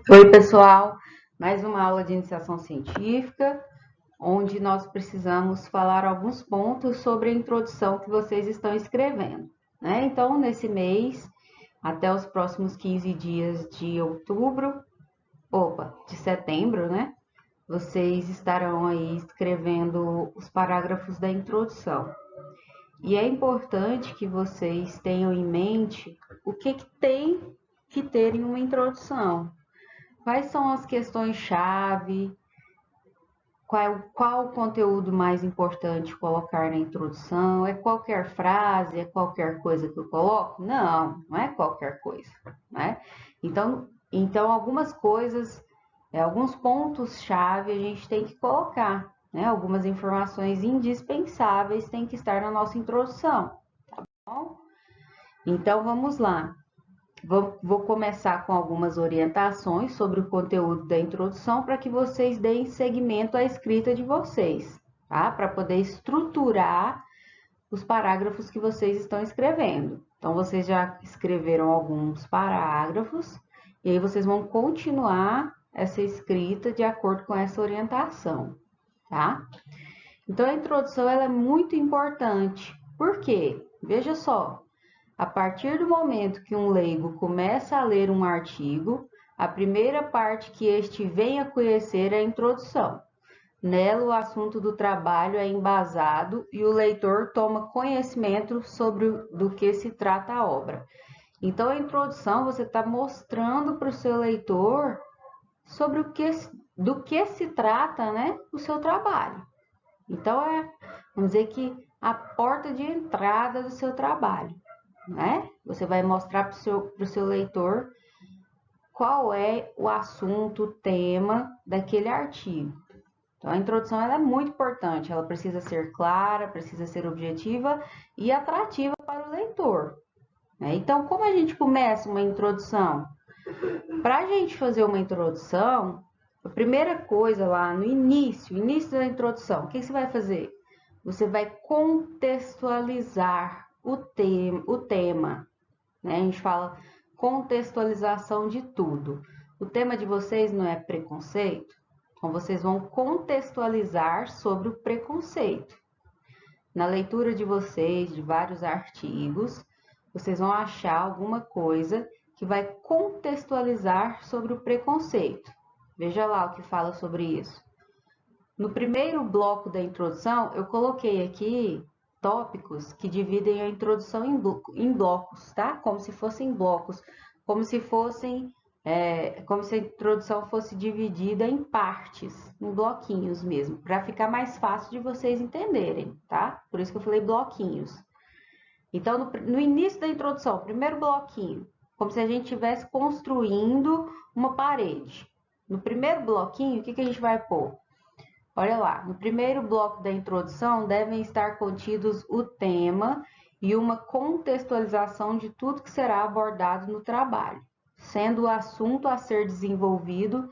Oi, pessoal. Mais uma aula de iniciação científica, onde nós precisamos falar alguns pontos sobre a introdução que vocês estão escrevendo, né? Então, nesse mês, até os próximos 15 dias de de setembro, né? Vocês estarão aí escrevendo os parágrafos da introdução. E é importante que vocês tenham em mente o que tem que ter em uma introdução. Quais são as questões-chave? Qual o conteúdo mais importante colocar na introdução? É qualquer frase? É qualquer coisa que eu coloco? Não, não é qualquer coisa, né? Então algumas coisas, alguns pontos-chave a gente tem que colocar, né? Algumas informações indispensáveis têm que estar na nossa introdução, tá bom? Então vamos lá. Vou começar com algumas orientações sobre o conteúdo da introdução para que vocês deem seguimento à escrita de vocês, tá? Para poder estruturar os parágrafos que vocês estão escrevendo. Então, vocês já escreveram alguns parágrafos e aí vocês vão continuar essa escrita de acordo com essa orientação, tá? Então, a introdução ela é muito importante. Por quê? Veja só, a partir do momento que um leigo começa a ler um artigo, a primeira parte que este vem a conhecer é a introdução. Nela, o assunto do trabalho é embasado e o leitor toma conhecimento sobre do que se trata a obra. Então, a introdução você está mostrando para o seu leitor sobre do que se trata, né, o seu trabalho. Então, vamos dizer que a porta de entrada do seu trabalho, né? Você vai mostrar para o seu leitor qual é o assunto, o tema daquele artigo. Então, a introdução ela é muito importante, ela precisa ser clara, precisa ser objetiva e atrativa para o leitor, né? Então, como a gente começa uma introdução? Para a gente fazer uma introdução, a primeira coisa lá no início da introdução, o que você vai fazer? Você vai contextualizar o tema, né? A gente fala contextualização de tudo. O tema de vocês não é preconceito? Então, vocês vão contextualizar sobre o preconceito. Na leitura de vocês, de vários artigos, vocês vão achar alguma coisa que vai contextualizar sobre o preconceito. Veja lá o que fala sobre isso. No primeiro bloco da introdução, eu coloquei aqui tópicos que dividem a introdução em blocos, tá? Como se fossem blocos, como se fossem, como se a introdução fosse dividida em partes, em bloquinhos mesmo, para ficar mais fácil de vocês entenderem, tá? Por isso que eu falei bloquinhos. Então, no início da introdução, primeiro bloquinho, como se a gente estivesse construindo uma parede. No primeiro bloquinho, o que a gente vai pôr? Olha lá, no primeiro bloco da introdução devem estar contidos o tema e uma contextualização de tudo que será abordado no trabalho, sendo o assunto a ser desenvolvido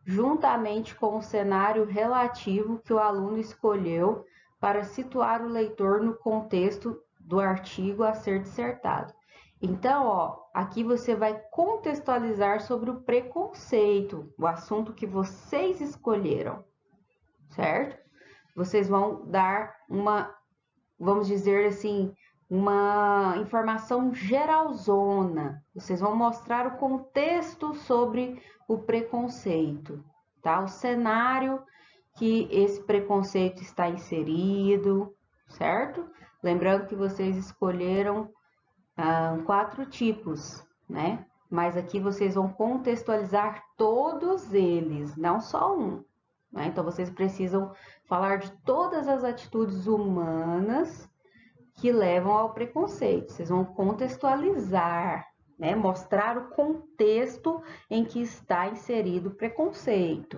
juntamente com o cenário relativo que o aluno escolheu para situar o leitor no contexto do artigo a ser dissertado. Então, ó, aqui você vai contextualizar sobre o preconceito, o assunto que vocês escolheram, certo? Vocês vão dar vamos dizer assim, uma informação geralzona. Vocês vão mostrar o contexto sobre o preconceito, tá? O cenário que esse preconceito está inserido, certo? Lembrando que vocês escolheram 4 tipos, né? Mas aqui vocês vão contextualizar todos eles, não só um. Né? Então, vocês precisam falar de todas as atitudes humanas que levam ao preconceito. Vocês vão contextualizar, né? Mostrar o contexto em que está inserido o preconceito.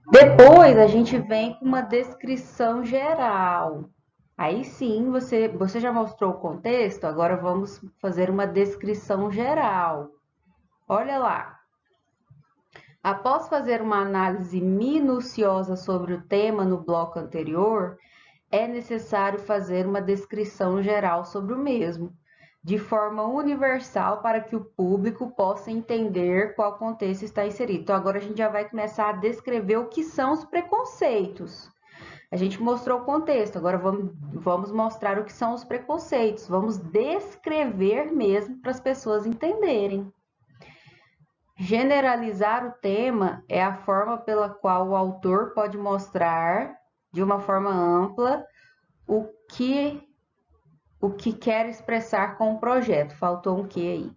Depois, a gente vem com uma descrição geral. Aí sim, você já mostrou o contexto, agora vamos fazer uma descrição geral. Olha lá. Após fazer uma análise minuciosa sobre o tema no bloco anterior, é necessário fazer uma descrição geral sobre o mesmo. de forma universal para que o público possa entender qual contexto está inserido. Então, agora a gente já vai começar a descrever o que são os preconceitos. A gente mostrou o contexto, agora vamos mostrar o que são os preconceitos. Vamos descrever mesmo para as pessoas entenderem. Generalizar o tema é a forma pela qual o autor pode mostrar, de uma forma ampla, o que quer expressar com o projeto. Faltou um que aí.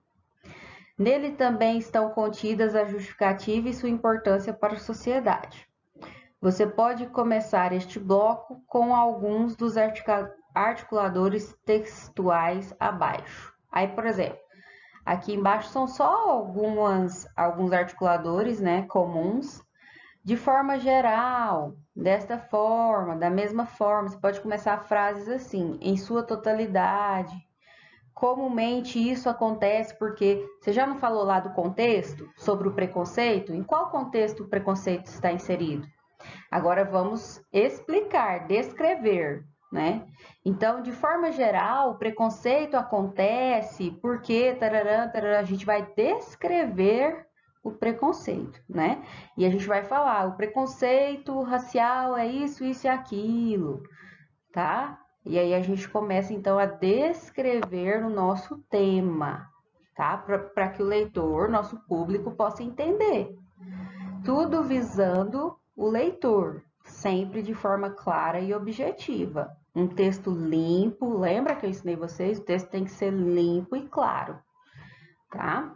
Nele também estão contidas a justificativa e sua importância para a sociedade. Você pode começar este bloco com alguns dos articuladores textuais abaixo. Aí, por exemplo, aqui embaixo são só alguns articuladores, né, comuns. De forma geral, desta forma, da mesma forma, você pode começar frases assim, em sua totalidade. Comumente isso acontece porque você já não falou lá do contexto, sobre o preconceito? Em qual contexto o preconceito está inserido? Agora vamos explicar, descrever, né? Então, de forma geral, o preconceito acontece porque a gente vai descrever o preconceito, né? E a gente vai falar, o preconceito racial é isso, isso e aquilo, tá? E aí a gente começa então a descrever o nosso tema, tá? Para que o leitor, nosso público, possa entender. Tudo visando o leitor, sempre de forma clara e objetiva. Um texto limpo, lembra que eu ensinei vocês? O texto tem que ser limpo e claro, tá?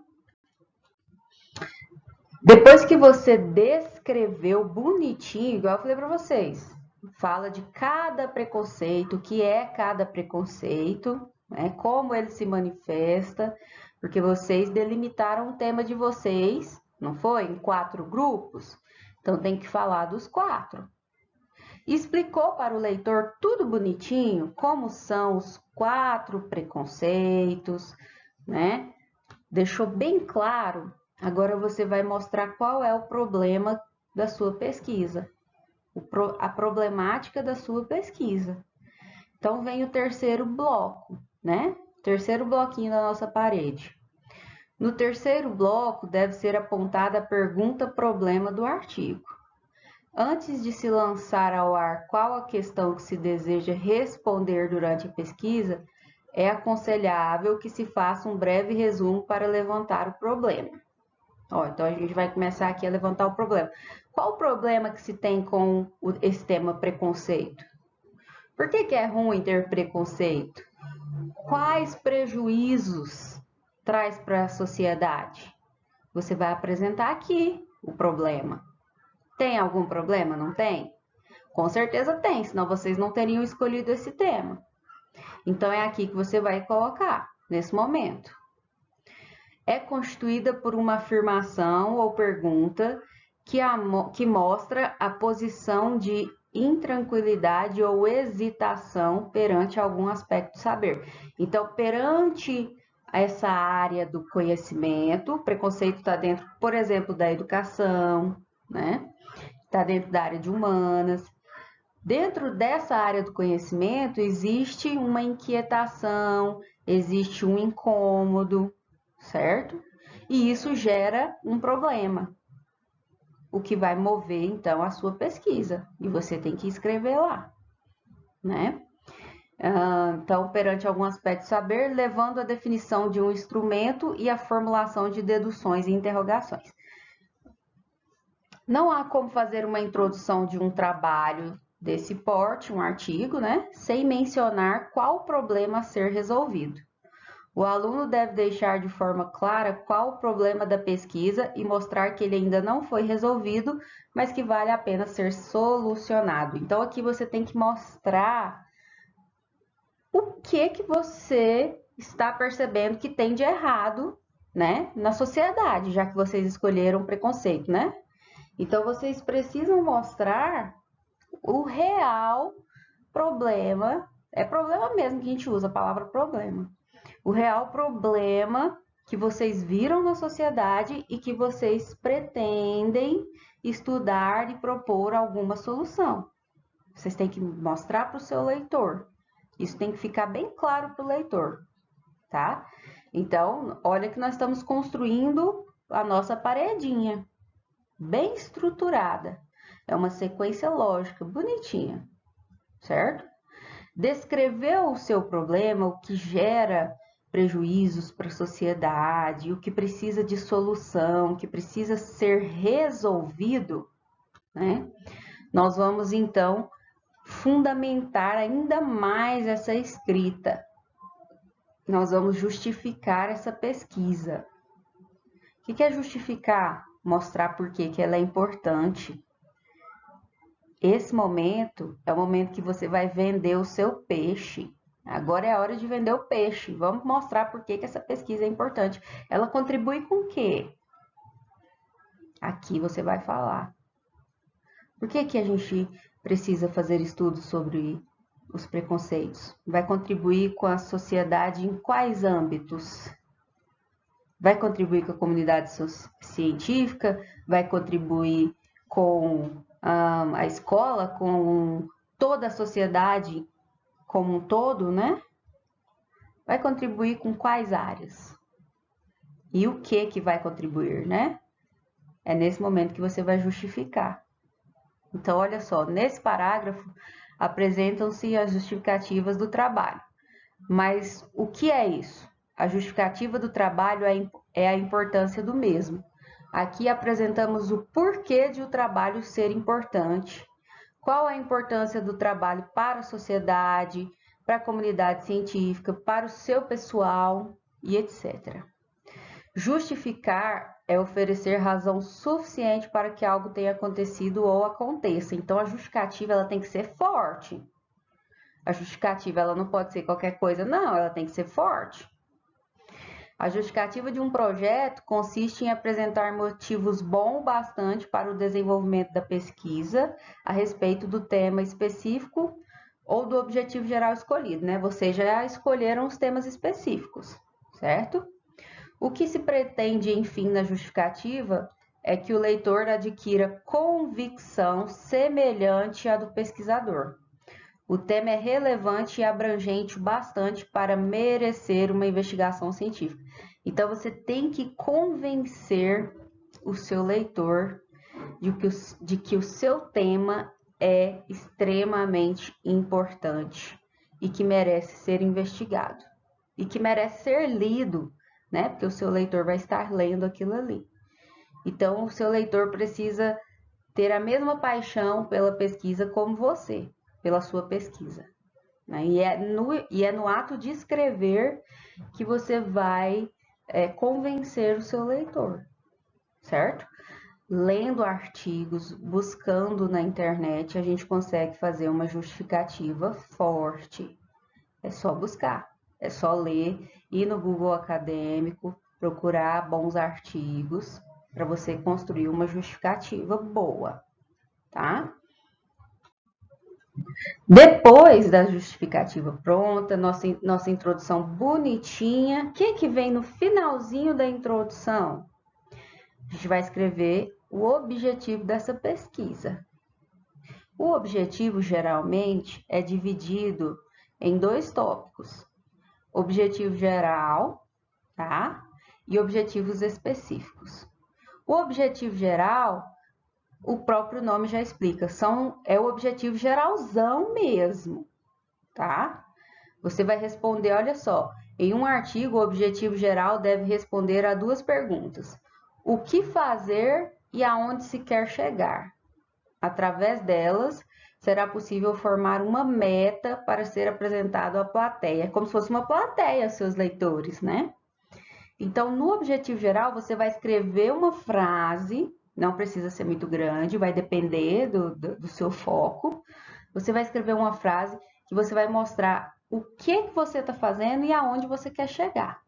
Depois que você descreveu bonitinho, igual eu falei para vocês, fala de cada preconceito, o que é cada preconceito, né? Como ele se manifesta, porque vocês delimitaram o tema de vocês, não foi? Em 4 grupos. Então, tem que falar dos 4. Explicou para o leitor tudo bonitinho, como são os 4 preconceitos, né? Deixou bem claro. Agora você vai mostrar qual é o problema da sua pesquisa, a problemática da sua pesquisa. Então, vem o terceiro bloco, né? Terceiro bloquinho da nossa parede. No terceiro bloco, deve ser apontada a pergunta-problema do artigo. Antes de se lançar ao ar qual a questão que se deseja responder durante a pesquisa, é aconselhável que se faça um breve resumo para levantar o problema. Então, a gente vai começar aqui a levantar o problema. Qual o problema que se tem com esse tema preconceito? Por que é ruim ter preconceito? Quais prejuízos traz para a sociedade? Você vai apresentar aqui o problema. Tem algum problema? Não tem? Com certeza tem, senão vocês não teriam escolhido esse tema. Então, é aqui que você vai colocar, nesse momento. É constituída por uma afirmação ou pergunta que mostra a posição de intranquilidade ou hesitação perante algum aspecto do saber. Então, perante essa área do conhecimento, o preconceito está dentro, por exemplo, da educação, né? Está dentro da área de humanas. Dentro dessa área do conhecimento, existe uma inquietação, existe um incômodo, certo? E isso gera um problema, o que vai mover, então, a sua pesquisa. E você tem que escrever lá, né? Então, perante algum aspecto de saber, levando à definição de um instrumento e a formulação de deduções e interrogações. Não há como fazer uma introdução de um trabalho desse porte, um artigo, né, sem mencionar qual problema a ser resolvido. O aluno deve deixar de forma clara qual o problema da pesquisa e mostrar que ele ainda não foi resolvido, mas que vale a pena ser solucionado. Então, aqui você tem que mostrar o que você está percebendo que tem de errado, né, na sociedade, já que vocês escolheram preconceito, né? Então, vocês precisam mostrar o real problema, é problema mesmo que a gente usa a palavra problema, o real problema que vocês viram na sociedade e que vocês pretendem estudar e propor alguma solução. Vocês têm que mostrar para o seu leitor. Isso tem que ficar bem claro para o leitor, tá? Então, olha que nós estamos construindo a nossa paredinha, bem estruturada. É uma sequência lógica, bonitinha, certo? Descreveu o seu problema, o que gera prejuízos para a sociedade, o que precisa de solução, o que precisa ser resolvido, né? Nós vamos, então, fundamentar ainda mais essa escrita. Nós vamos justificar essa pesquisa. O que é justificar? Mostrar por que ela é importante. Esse momento é o momento que você vai vender o seu peixe. Agora é a hora de vender o peixe. Vamos mostrar por que essa pesquisa é importante. Ela contribui com o quê? Aqui você vai falar. Por que a gente precisa fazer estudos sobre os preconceitos? Vai contribuir com a sociedade em quais âmbitos? Vai contribuir com a comunidade científica? Vai contribuir com a escola, com toda a sociedade como um todo, né? Vai contribuir com quais áreas? E o que vai contribuir, né? É nesse momento que você vai justificar. Então, olha só, nesse parágrafo apresentam-se as justificativas do trabalho. Mas o que é isso? A justificativa do trabalho é a importância do mesmo. Aqui apresentamos o porquê de o trabalho ser importante, qual a importância do trabalho para a sociedade, para a comunidade científica, para o seu pessoal e etc. Justificar é oferecer razão suficiente para que algo tenha acontecido ou aconteça. Então, a justificativa ela tem que ser forte. A justificativa ela não pode ser qualquer coisa, não, ela tem que ser forte. A justificativa de um projeto consiste em apresentar motivos bons bastante para o desenvolvimento da pesquisa a respeito do tema específico ou do objetivo geral escolhido, né? Vocês já escolheram os temas específicos, certo? O que se pretende, enfim, na justificativa é que o leitor adquira convicção semelhante à do pesquisador. O tema é relevante e abrangente bastante para merecer uma investigação científica. Então, você tem que convencer o seu leitor de que o seu tema é extremamente importante e que merece ser investigado e que merece ser lido, né? Porque o seu leitor vai estar lendo aquilo ali. Então, o seu leitor precisa ter a mesma paixão pela pesquisa como você, pela sua pesquisa. Né? E é no ato de escrever que você vai convencer o seu leitor, certo? Lendo artigos, buscando na internet, a gente consegue fazer uma justificativa forte. É só buscar, é só ler, ir no Google Acadêmico, procurar bons artigos para você construir uma justificativa boa, tá? Depois da justificativa pronta, nossa introdução bonitinha, o que vem no finalzinho da introdução? A gente vai escrever o objetivo dessa pesquisa. O objetivo, geralmente, é dividido em 2 tópicos. Objetivo geral, tá? E objetivos específicos. O objetivo geral, o próprio nome já explica, é o objetivo geralzão mesmo, tá? Você vai responder, olha só, em um artigo, o objetivo geral deve responder a 2 perguntas. O que fazer e aonde se quer chegar? Através delas, será possível formar uma meta para ser apresentado à plateia, como se fosse uma plateia, seus leitores, né? Então, no objetivo geral, você vai escrever uma frase, não precisa ser muito grande, vai depender do seu foco. Você vai escrever uma frase que você vai mostrar o que você está fazendo e aonde você quer chegar,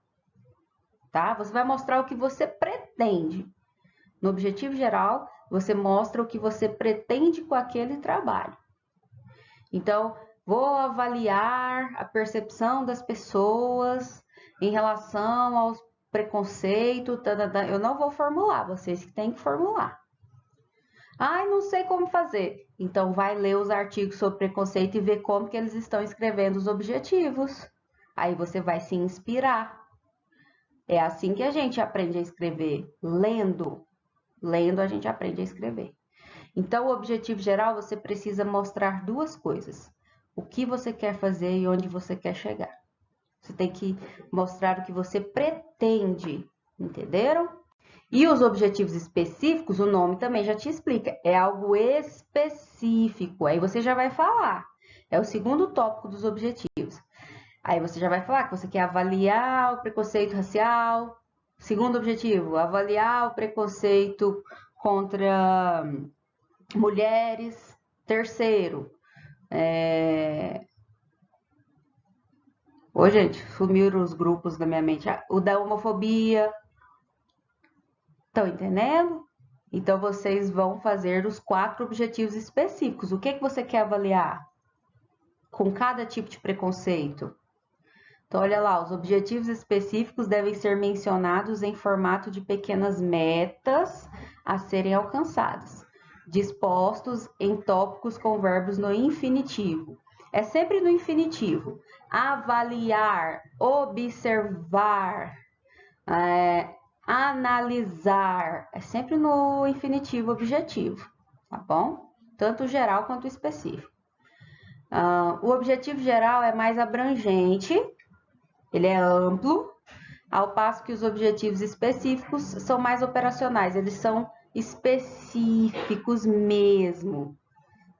tá? Você vai mostrar o que você pretende. No objetivo geral, você mostra o que você pretende com aquele trabalho. Então, vou avaliar a percepção das pessoas em relação aos preconceitos. Eu não vou formular, vocês que têm que formular. Ai, não sei como fazer. Então, vai ler os artigos sobre preconceito e ver como que eles estão escrevendo os objetivos. Aí você vai se inspirar. É assim que a gente aprende a escrever, lendo. Lendo a gente aprende a escrever. Então, o objetivo geral, você precisa mostrar duas coisas. O que você quer fazer e onde você quer chegar. Você tem que mostrar o que você pretende, entenderam? E os objetivos específicos, o nome também já te explica. É algo específico. Aí você já vai falar. É o segundo tópico dos objetivos. Aí você já vai falar que você quer avaliar o preconceito racial. Segundo objetivo, avaliar o preconceito contra mulheres. Terceiro, Ô, gente, sumiram os grupos da minha mente. O da homofobia. Estão entendendo? Então, vocês vão fazer os 4 objetivos específicos. O que você quer avaliar com cada tipo de preconceito? Então, olha lá, os objetivos específicos devem ser mencionados em formato de pequenas metas a serem alcançadas, dispostos em tópicos com verbos no infinitivo. É sempre no infinitivo. Avaliar, observar, analisar. É sempre no infinitivo objetivo, tá bom? Tanto o geral quanto o específico. O objetivo geral é mais abrangente, ele é amplo, ao passo que os objetivos específicos são mais operacionais, eles são específicos mesmo,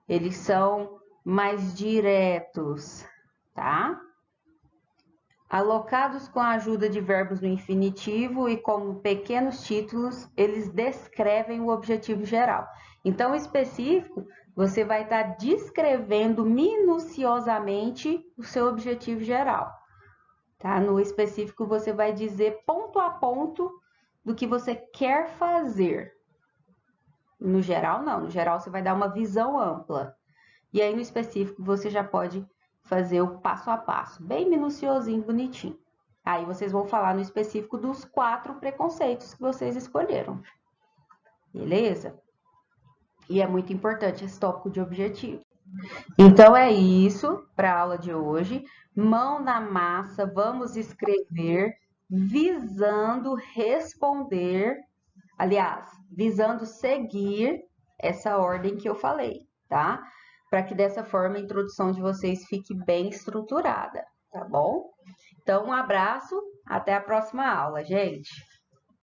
eles são mais diretos, tá? Alocados com a ajuda de verbos no infinitivo e como pequenos títulos, eles descrevem o objetivo geral. Então, o específico, você vai estar descrevendo minuciosamente o seu objetivo geral. Tá? No específico, você vai dizer ponto a ponto do que você quer fazer. No geral, não. No geral, você vai dar uma visão ampla. E aí, no específico, você já pode fazer o passo a passo, bem minuciosinho, bonitinho. Aí, vocês vão falar no específico dos 4 preconceitos que vocês escolheram. Beleza? E é muito importante esse tópico de objetivo. Então, é isso para a aula de hoje. Mão na massa, vamos escrever visando responder, aliás, visando seguir essa ordem que eu falei, tá? Para que dessa forma a introdução de vocês fique bem estruturada, tá bom? Então, um abraço, até a próxima aula, gente!